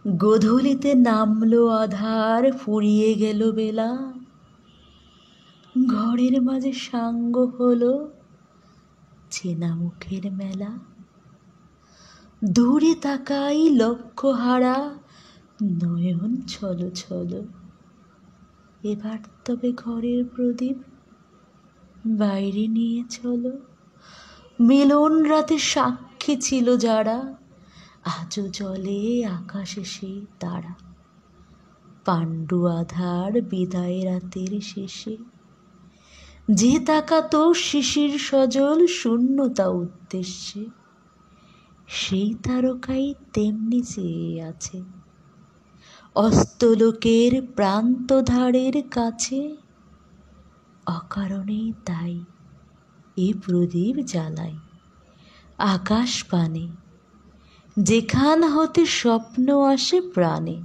গোধূলিতে নামলো আধার, ফুরিয়ে গেল বেলা, ঘরের মাঝে সাঙ্গ হলো চেনা মুখের মেলা। দূরে তাকাই লক্ষ্য হারা, নয়ন ছলো ছলো। এবার তবে ঘরের প্রদীপ বাইরে নিয়ে চলো। মিলন রাতে সাক্ষী ছিল যারা, আজও জলে আকাশে সেই তারা। পাণ্ডু আধার বিদায় রাতের শেষে, যে তাকাতো শিশির সজল শূন্যতা উদ্দেশ্যে, সেই তারকাই তেমনি চেয়ে আছে অস্তলোকের প্রান্তধারের কাছে। অকারণেই তাই এ প্রদীপ জ্বালাই আকাশ পানে, যেখান হতে স্বপ্ন আসে প্রাণে।